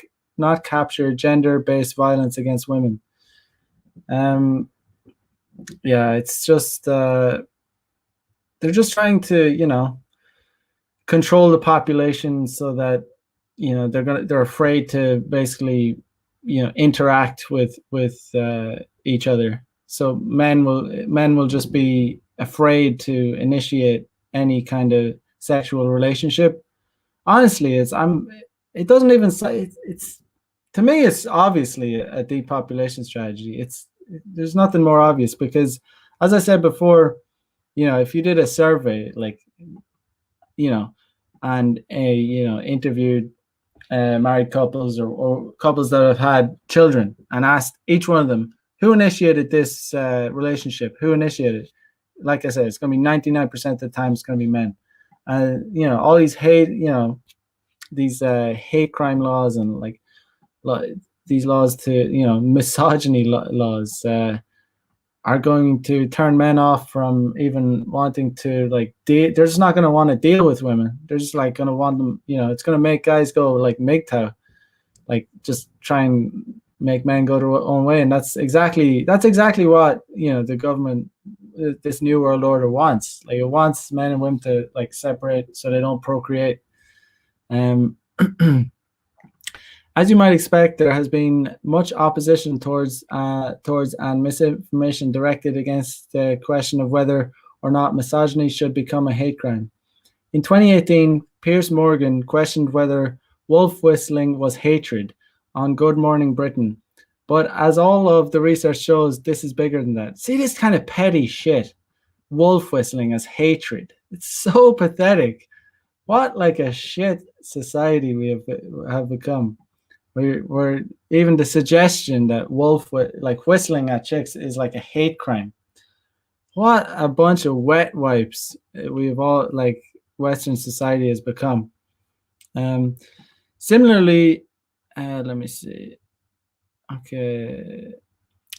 capture gender-based violence against women. Yeah, it's just they're just trying to, control the population so that they're afraid to basically interact with each other. So men will just be afraid to initiate any kind of sexual relationship. Honestly, it doesn't even say it's to me it's obviously a depopulation strategy. There's nothing more obvious, because as I said before, if you did a survey, like, and interviewed married couples or couples that have had children and asked each one of them who initiated this relationship, who initiated, like I said, it's going to be 99% of the time it's going to be men. All these hate crime laws and like these laws to misogyny laws are going to turn men off from even wanting to they're just not going to want to deal with women. They're just like going to want them, it's going to make guys go like MGTOW, like just try and make men go their own way. And that's exactly what the government, this new world order wants. Like, it wants men and women to like separate so they don't procreate. As you might expect, there has been much opposition towards and misinformation directed against the question of whether or not misogyny should become a hate crime. In 2018, Piers Morgan questioned whether wolf whistling was hatred on Good Morning Britain. But as all of the research shows, this is bigger than that. See this kind of petty shit, wolf whistling as hatred. It's so pathetic. What like a shit society we have become. Where even the suggestion that whistling at chicks is like a hate crime. What a bunch of wet wipes we've all, like, Western society has become. Similarly, let me see. Okay.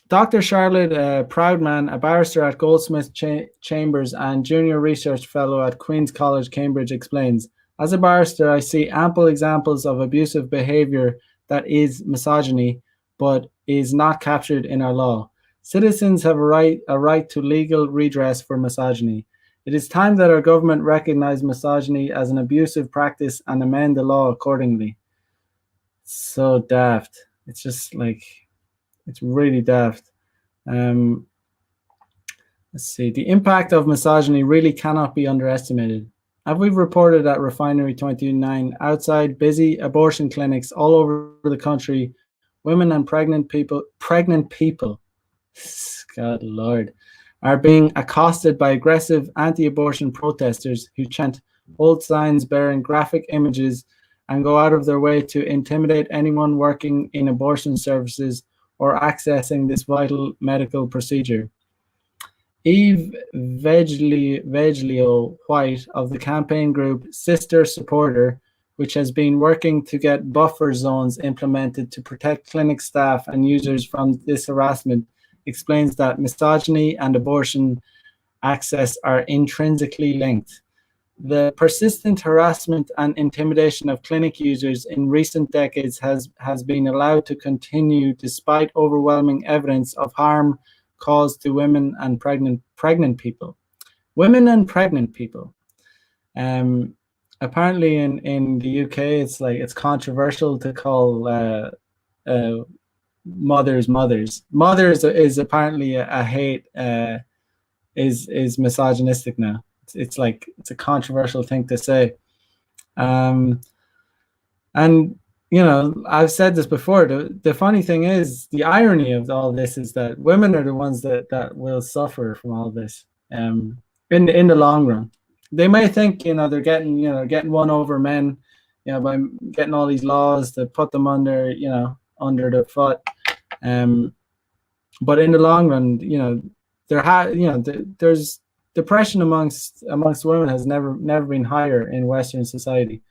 Dr. Charlotte Proudman, a barrister at Goldsmith Chambers and junior research fellow at Queen's College, Cambridge, explains, as a barrister, I see ample examples of abusive behavior that is misogyny, but is not captured in our law. Citizens have a right to legal redress for misogyny. It is time that our government recognize misogyny as an abusive practice and amend the law accordingly. So daft. It's just like, it's really daft. Let's see. The impact of misogyny really cannot be underestimated. As we've reported at Refinery 29, outside busy abortion clinics all over the country, women and pregnant people, God Lord, are being accosted by aggressive anti-abortion protesters who chant, hold signs bearing graphic images, and go out of their way to intimidate anyone working in abortion services or accessing this vital medical procedure. Eve Veglio White of the campaign group Sister Supporter, which has been working to get buffer zones implemented to protect clinic staff and users from this harassment, explains that misogyny and abortion access are intrinsically linked. The persistent harassment and intimidation of clinic users in recent decades has been allowed to continue despite overwhelming evidence of harm caused to women and pregnant people. Women and pregnant people. Apparently in the UK, it's controversial to call mothers. Mothers is apparently a hate is misogynistic now. It's a controversial thing to say. And I've said this before. The funny thing is, the irony of all this is that women are the ones that will suffer from all this. In the long run, they may think they're getting one over men, by getting all these laws to put them under their foot. But in the long run, there's depression amongst women has never been higher in Western society.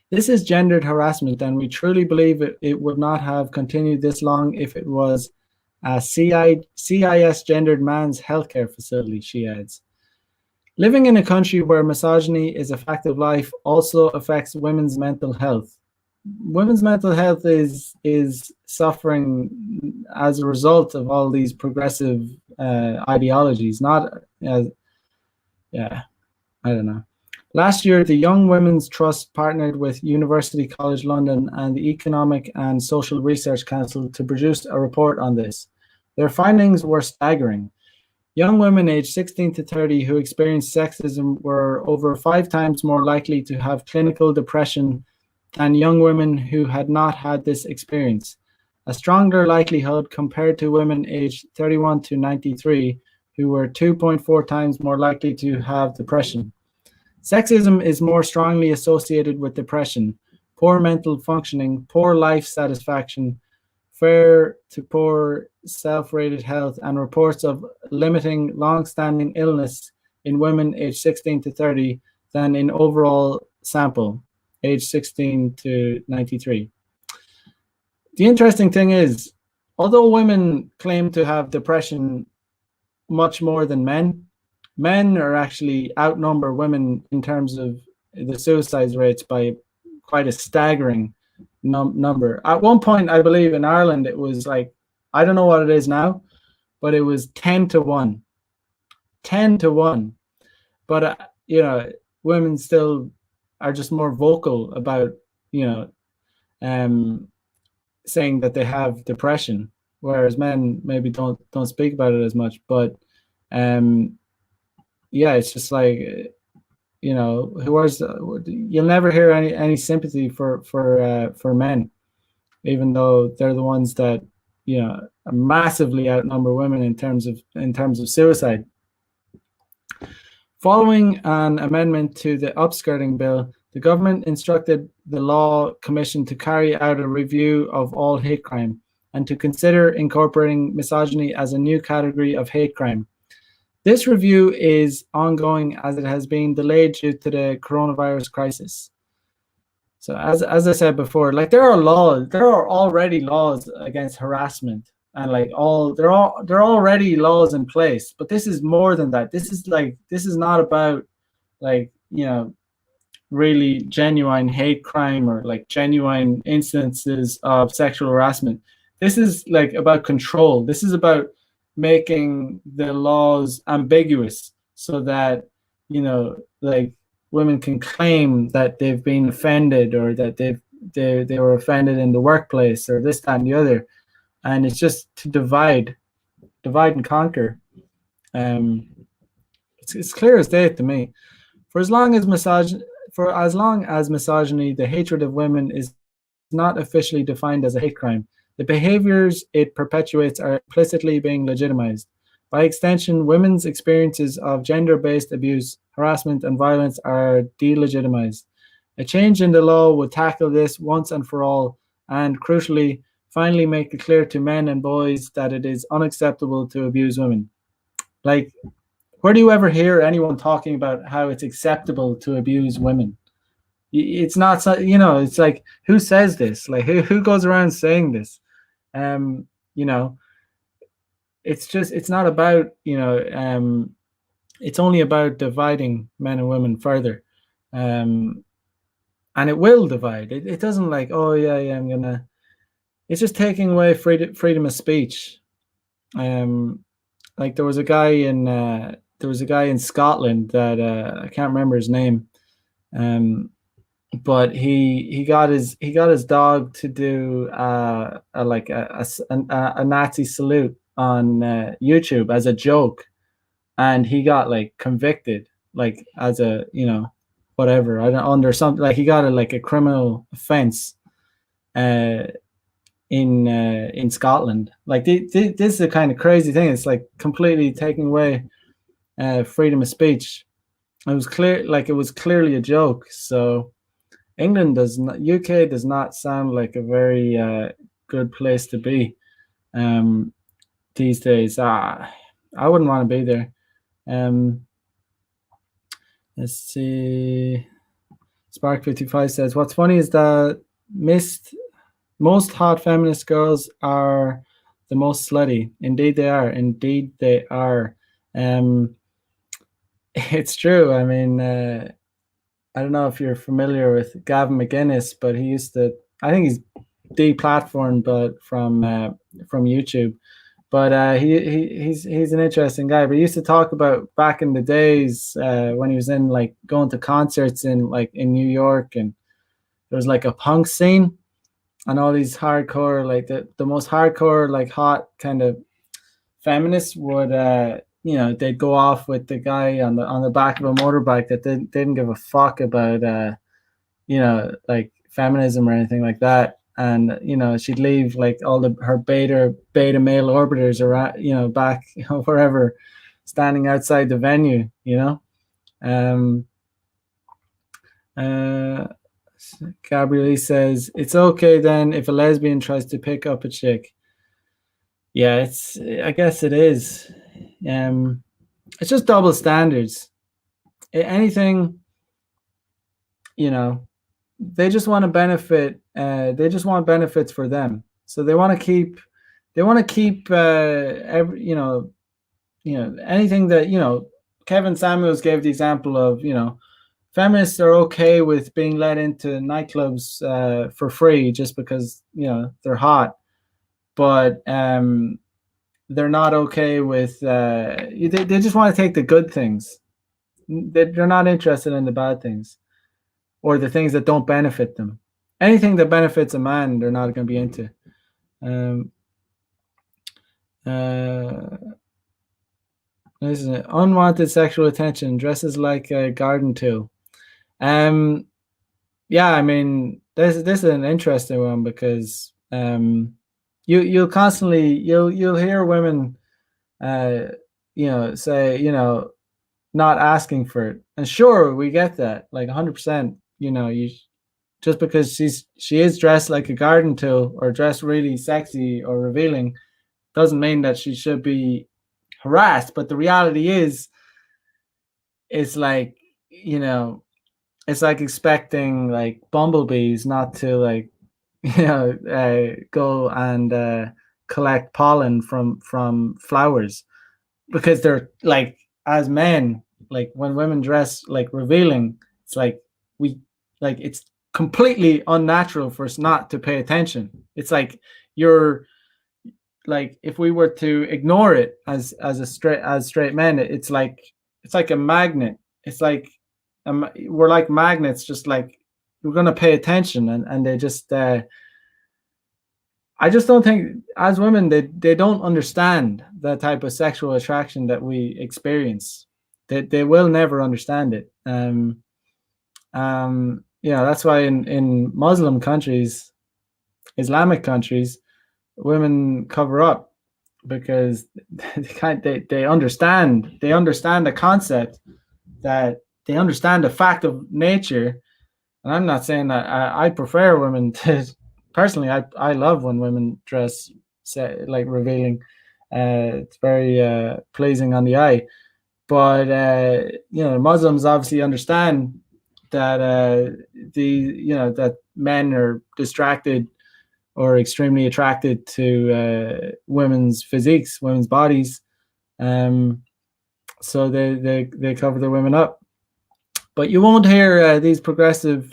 This is gendered harassment, and we truly believe it would not have continued this long if it was a CIS gendered man's healthcare facility, she adds. Living in a country where misogyny is a fact of life also affects women's mental health. Women's mental health is suffering as a result of all these progressive ideologies. Not, yeah, I don't know. Last year, the Young Women's Trust partnered with University College London and the Economic and Social Research Council to produce a report on this. Their findings were staggering. Young women aged 16 to 30 who experienced sexism were over 5 times more likely to have clinical depression than young women who had not had this experience, a stronger likelihood compared to women aged 31 to 93 who were 2.4 times more likely to have depression. Sexism is more strongly associated with depression, poor mental functioning, poor life satisfaction, fair to poor self-rated health, and reports of limiting long-standing illness in women aged 16 to 30 than in overall sample, age 16 to 93. The interesting thing is, although women claim to have depression much more than men are actually outnumber women in terms of the suicide rates by quite a staggering number. At one point, I believe in Ireland, it was like, I don't know what it is now, but it was 10 to 1. 10 to 1. But, women still are just more vocal about, saying that they have depression, whereas men maybe don't speak about it as much. But yeah, it's just like, you'll never hear any sympathy for men, even though they're the ones that massively outnumber women in terms of suicide. Following an amendment to the upskirting bill, the government instructed the Law Commission to carry out a review of all hate crime and to consider incorporating misogyny as a new category of hate crime. This review is ongoing as it has been delayed due to the coronavirus crisis. So as I said before, like there are already laws against harassment, and there are already laws in place, but this is more than that. This is not about really genuine hate crime or like genuine instances of sexual harassment. This is like about control. This is about making the laws ambiguous so that women can claim that they've been offended or that they were offended in the workplace or this, that, and the other. And it's just to divide and conquer. It's clear as day to me. For as long as misogyny, the hatred of women is not officially defined as a hate crime, the behaviors it perpetuates are implicitly being legitimized. By extension, women's experiences of gender-based abuse, harassment, and violence are delegitimized. A change in the law would tackle this once and for all, and crucially, finally make it clear to men and boys that it is unacceptable to abuse women. Like, where do you ever hear anyone talking about how it's acceptable to abuse women? It's not, it's like, who says this? Like, who goes around saying this? It's not about, it's only about dividing men and women further. And it will divide. It doesn't like, oh yeah, it's just taking away freedom of speech. Like there was a guy in Scotland that I can't remember his name. But he got his dog to do a Nazi salute on YouTube as a joke, and he got like convicted, like as a whatever, I don't under something, like he got a criminal offense in Scotland. Like this is a kind of crazy thing. It's like completely taking away freedom of speech. It was clearly a joke. So UK does not sound like a very good place to be these days. I wouldn't want to be there. Let's see. Spark55 says, "What's funny is that missed most hot feminist girls are the most slutty. Indeed, they are. Indeed, they are." Um, it's true. I mean, I don't know if you're familiar with Gavin McGuinness, but he used to. I think he's deplatformed, but from YouTube. But he's an interesting guy. But he used to talk about back in the days when he was in like going to concerts in like in New York, and there was like a punk scene, and all these hardcore like the most hardcore like hot kind of feminists would they'd go off with the guy on the back of a motorbike that didn't give a fuck about like feminism or anything like that. And she'd leave like all her beta male orbiters around, back wherever, standing outside the venue. um uh Gabrielle says, "It's okay then if a lesbian tries to pick up a chick." Yeah, I guess it is. It's just double standards. Anything, they just want to benefit. They just want benefits for them. So they want to keep. They want to keep every. Anything that Kevin Samuels gave the example of. Feminists are okay with being let into nightclubs for free just because they're hot, but they're not okay with. They just want to take the good things. They're not interested in the bad things or the things that don't benefit them. Anything that benefits a man, they're not going to be into. Listen, unwanted sexual attention, dresses like a garden tool. Yeah, I mean, this is an interesting one because you'll constantly you'll hear women say not asking for it, and sure, we get that like 100%. You just because she is dressed like a garden tool or dressed really sexy or revealing doesn't mean that she should be harassed. But the reality is, it's like it's like expecting like bumblebees not to like go and collect pollen from flowers, because they're like, as men, like when women dress like revealing, it's like we like it's completely unnatural for us not to pay attention. It's like you're like, if we were to ignore it as straight men, it's like a magnet. It's like we're like magnets, just like we're going to pay attention, and they just I just don't think, as women, they don't understand the type of sexual attraction that we experience. They will never understand it. That's why in Muslim countries, Islamic countries, women cover up, because they understand the concept, that they understand the fact of nature. And I'm not saying that I prefer women to. Personally, I love when women dress like revealing. It's very pleasing on the eye. But Muslims obviously understand that that men are distracted or extremely attracted to women's physiques, women's bodies. So they cover their women up. But you won't hear these progressive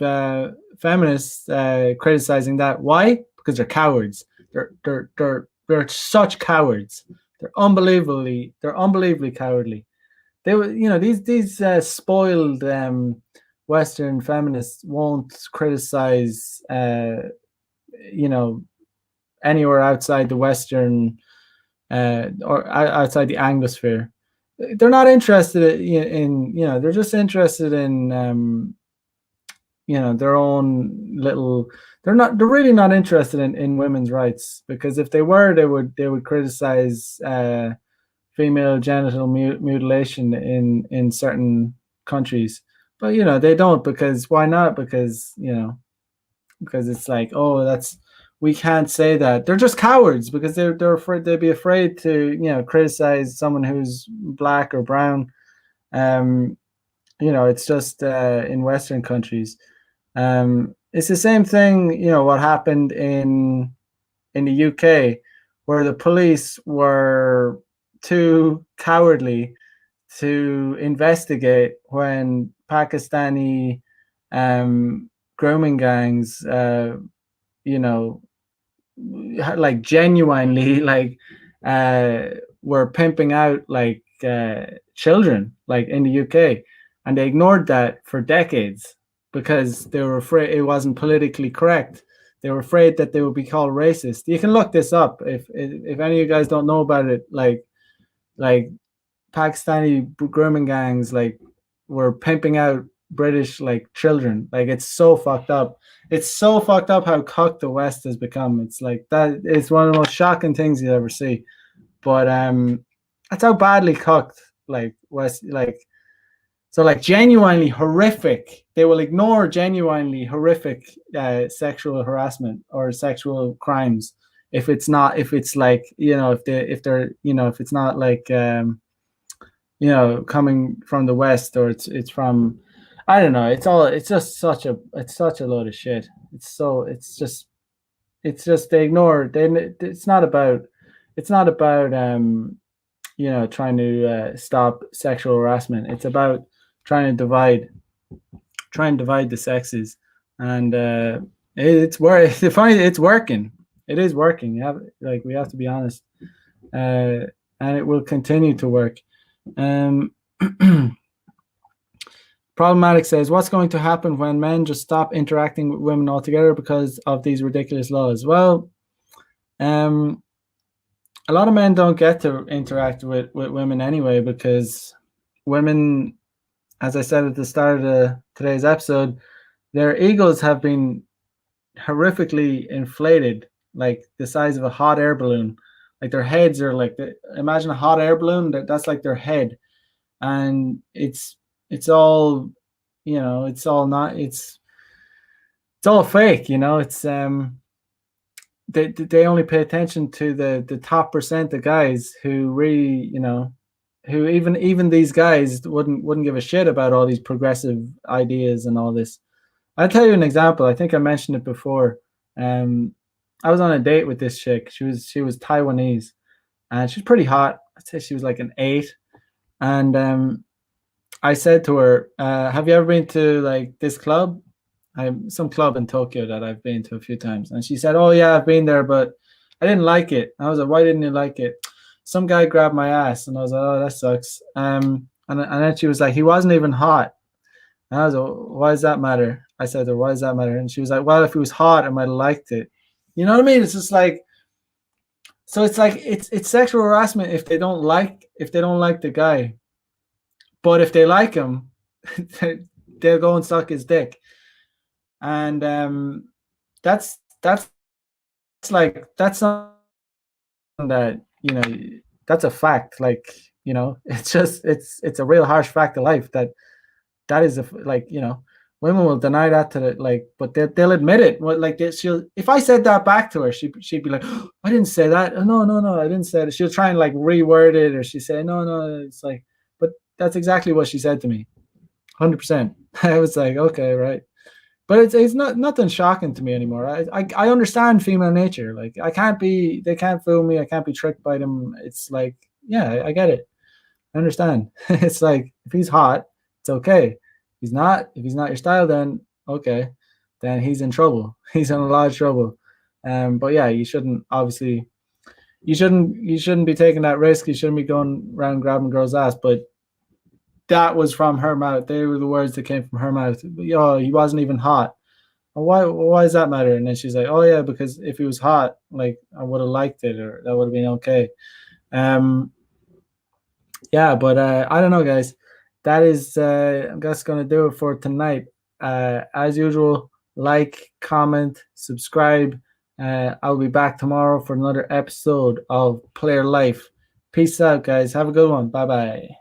feminists criticizing that. Why? Because they're cowards. They're such cowards. They're unbelievably cowardly. They were, these spoiled Western feminists won't criticize, anywhere outside the Western or outside the Anglosphere. They're not interested in they're just interested in their own little. They're really not interested in women's rights, because if they were, they would criticize female genital mutilation in certain countries. But they don't, because why not? Because it's like, oh, that's, we can't say that. They're just cowards, because they're afraid. They'd be afraid to criticize someone who's black or brown. It's just in Western countries. It's the same thing, what happened in the UK, where the police were too cowardly to investigate when Pakistani grooming gangs, you know, like genuinely uh, were pimping out children like in the UK, and they ignored that for decades because they were afraid it wasn't politically correct. They were afraid that they would be called racist. You can look this up if any of you guys don't know about it. Like Pakistani grooming gangs were pimping out British children. Like it's so fucked up. It's so fucked up how cocked the West has become. It's like that. It's one of the most shocking things you'll ever see. But that's how badly cocked West so genuinely horrific. They will ignore genuinely horrific sexual harassment or sexual crimes if it's not if it's if it's not coming from the West, or it's from, I don't know. It's just such a load of shit. It's just they ignore. It's not about trying to stop sexual harassment. It's about trying to divide the sexes, and it's it's working. It is working. We have to be honest, and it will continue to work. Problematic says, what's going to happen when men just stop interacting with women altogether because of these ridiculous laws? Well, a lot of men don't get to interact with women anyway, because women, as I said at the start of today's episode, their egos have been horrifically inflated, like the size of a hot air balloon. Like their heads are imagine a hot air balloon. That's like their head, and it's all, it's all not. It's all fake. It's they only pay attention to the top percent of guys who really, who even these guys wouldn't give a shit about all these progressive ideas and all this. I'll tell you an example. I think I mentioned it before. I was on a date with this chick. She was Taiwanese, and she was pretty hot. I'd say she was like an 8. And I said to her, "Have you ever been to this club? Some club in Tokyo that I've been to a few times." And she said, "Oh yeah, I've been there, but I didn't like it." And I was like, "Why didn't you like it?" "Some guy grabbed my ass." And I was like, "Oh, that sucks." And then she was like, "He wasn't even hot." And I was like, "Why does that matter?" I said to her, "Why does that matter?" And she was like, "Well, if he was hot, I might have liked it." You know what I mean? It's just so it's sexual harassment if they don't like the guy, but if they like him, they'll go and suck his dick. And that's something that, that's a fact. It's just it's a real harsh fact of life that is women will deny that to but they'll admit it. She'll, if I said that back to her, she'd be like, oh, "I didn't say that. No, I didn't say it." She'll try and reword it, or she say, "No." It's but that's exactly what she said to me, 100%. I was like, okay, right. But it's not nothing shocking to me anymore. I understand female nature. They can't fool me. I can't be tricked by them. It's yeah, I get it. I understand. It's if he's hot, it's okay. If he's not your style, then okay, then he's in trouble. He's in a lot of trouble. But yeah, you shouldn't be taking that risk. You shouldn't be going around grabbing girls' ass. But that was from her mouth. They were the words that came from her mouth. "Oh, he wasn't even hot." Well, why does that matter? And then she's like, "Oh yeah, because if he was hot, I would have liked it, or that would have been okay." Yeah, but I don't know, guys. That is I'm just gonna do it for tonight. As usual, like, comment, subscribe. I'll be back tomorrow for another episode of Player Life. Peace out, guys. Have a good one. Bye bye.